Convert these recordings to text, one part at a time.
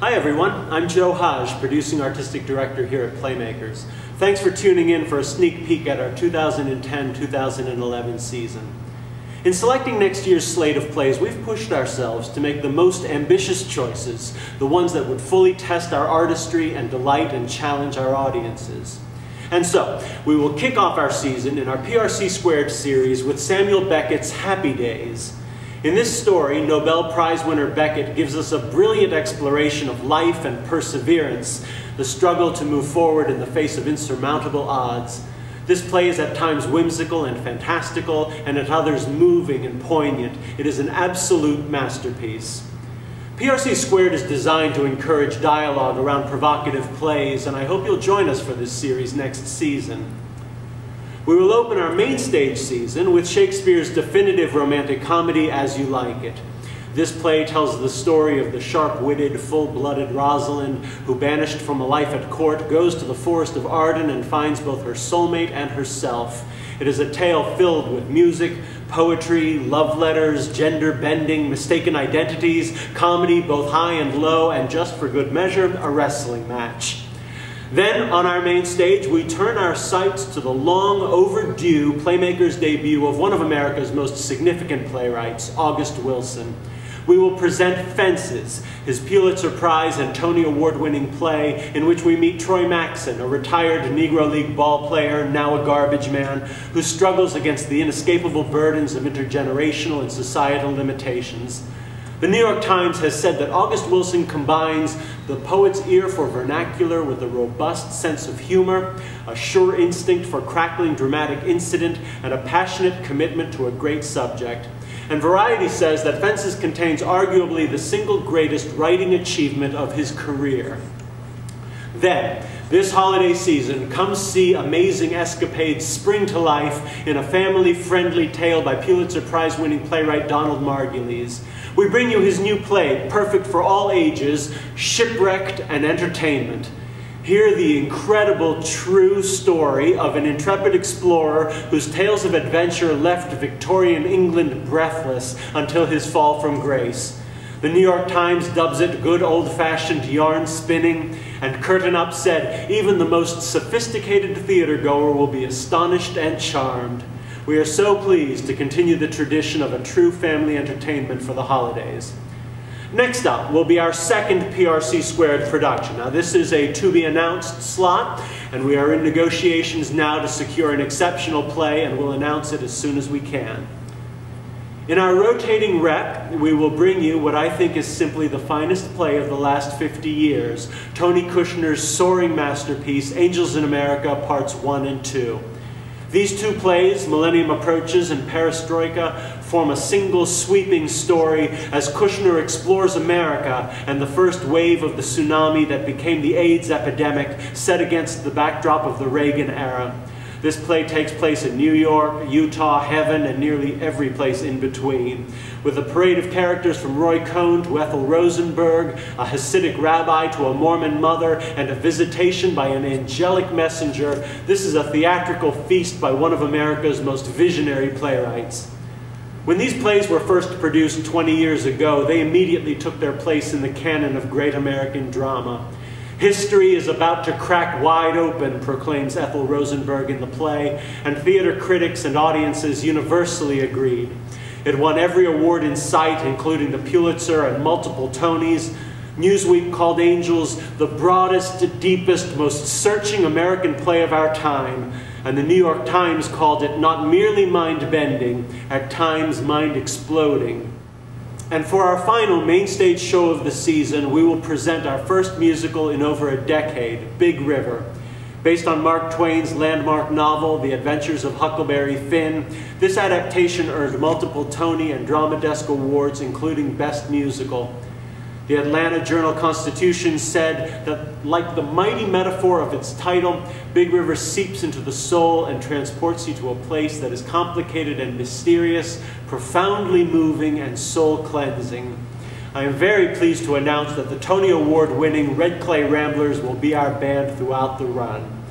Hi everyone, I'm Joe Hodge, Producing Artistic Director here at PlayMakers. Thanks for tuning in for a sneak peek at our 2010-2011 season. In selecting next year's slate of plays, we've pushed ourselves to make the most ambitious choices, the ones that would fully test our artistry and delight and challenge our audiences. And so, we will kick off our season in our PRC² series with Samuel Beckett's Happy Days. In this story, Nobel Prize winner Beckett gives us a brilliant exploration of life and perseverance, the struggle to move forward in the face of insurmountable odds. This play is at times whimsical and fantastical, and at others moving and poignant. It is an absolute masterpiece. PRC² is designed to encourage dialogue around provocative plays, and I hope you'll join us for this series next season. We will open our main stage season with Shakespeare's definitive romantic comedy, As You Like It. This play tells the story of the sharp-witted, full-blooded Rosalind, who, banished from a life at court, goes to the forest of Arden and finds both her soulmate and herself. It is a tale filled with music, poetry, love letters, gender bending, mistaken identities, comedy both high and low, and just for good measure, a wrestling match. Then, on our main stage, we turn our sights to the long overdue PlayMakers debut of one of America's most significant playwrights, August Wilson. We will present Fences, his Pulitzer Prize and Tony Award-winning play, in which we meet Troy Maxson, a retired Negro League ball player, now a garbage man, who struggles against the inescapable burdens of intergenerational and societal limitations. The New York Times has said that August Wilson combines the poet's ear for vernacular with a robust sense of humor, a sure instinct for crackling dramatic incident, and a passionate commitment to a great subject. And Variety says that Fences contains arguably the single greatest writing achievement of his career. Then, this holiday season, come see amazing escapades spring to life in a family-friendly tale by Pulitzer Prize-winning playwright Donald Margulies. We bring you his new play, perfect for all ages, Shipwrecked and Entertainment. Hear the incredible, true story of an intrepid explorer whose tales of adventure left Victorian England breathless until his fall from grace. The New York Times dubs it good old-fashioned yarn spinning, and Curtain Up said, even the most sophisticated theater-goer will be astonished and charmed. We are so pleased to continue the tradition of a true family entertainment for the holidays. Next up will be our second PRC² production. Now this is a to-be-announced slot, and we are in negotiations now to secure an exceptional play, and we'll announce it as soon as we can. In our rotating rep, we will bring you what I think is simply the finest play of the last 50 years, Tony Kushner's soaring masterpiece, Angels in America, Parts 1 and 2. These two plays, Millennium Approaches and Perestroika, form a single sweeping story as Kushner explores America and the first wave of the tsunami that became the AIDS epidemic set against the backdrop of the Reagan era. This play takes place in New York, Utah, heaven, and nearly every place in between. With a parade of characters from Roy Cohn to Ethel Rosenberg, a Hasidic rabbi to a Mormon mother, and a visitation by an angelic messenger, this is a theatrical feast by one of America's most visionary playwrights. When these plays were first produced 20 years ago, they immediately took their place in the canon of great American drama. History is about to crack wide open, proclaims Ethel Rosenberg in the play, and theater critics and audiences universally agreed. It won every award in sight, including the Pulitzer and multiple Tonys. Newsweek called Angels the broadest, deepest, most searching American play of our time, and the New York Times called it not merely mind-bending, at times mind-exploding. And for our final main stage show of the season, we will present our first musical in over a decade, Big River. Based on Mark Twain's landmark novel, The Adventures of Huckleberry Finn, this adaptation earned multiple Tony and Drama Desk Awards, including Best Musical. The Atlanta Journal-Constitution said that, like the mighty metaphor of its title, Big River seeps into the soul and transports you to a place that is complicated and mysterious, profoundly moving and soul-cleansing. I am very pleased to announce that the Tony Award-winning Red Clay Ramblers will be our band throughout the run.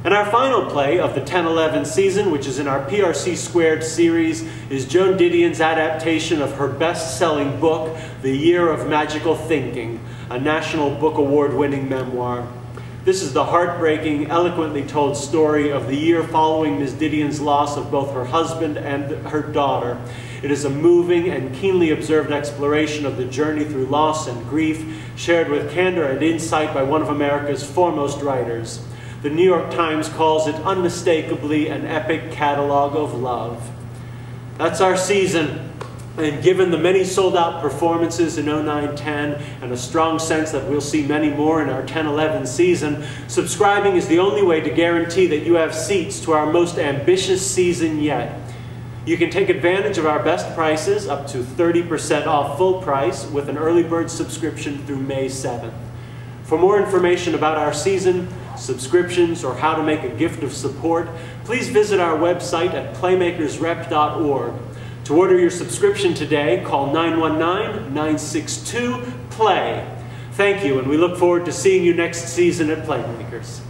And our final play of the 10-11 season, which is in our PRC Squared series, is Joan Didion's adaptation of her best-selling book, The Year of Magical Thinking, a National Book Award-winning memoir. This is the heartbreaking, eloquently told story of the year following Ms. Didion's loss of both her husband and her daughter. It is a moving and keenly observed exploration of the journey through loss and grief, shared with candor and insight by one of America's foremost writers. The New York Times calls it unmistakably an epic catalog of love. That's our season. And given the many sold-out performances in 09-10 and a strong sense that we'll see many more in our 10-11 season, subscribing is the only way to guarantee that you have seats to our most ambitious season yet. You can take advantage of our best prices, up to 30% off full price, with an early bird subscription through May 7th. For more information about our season, subscriptions, or how to make a gift of support, please visit our website at playmakersrep.org. To order your subscription today, call 919-962-PLAY. Thank you, and we look forward to seeing you next season at PlayMakers.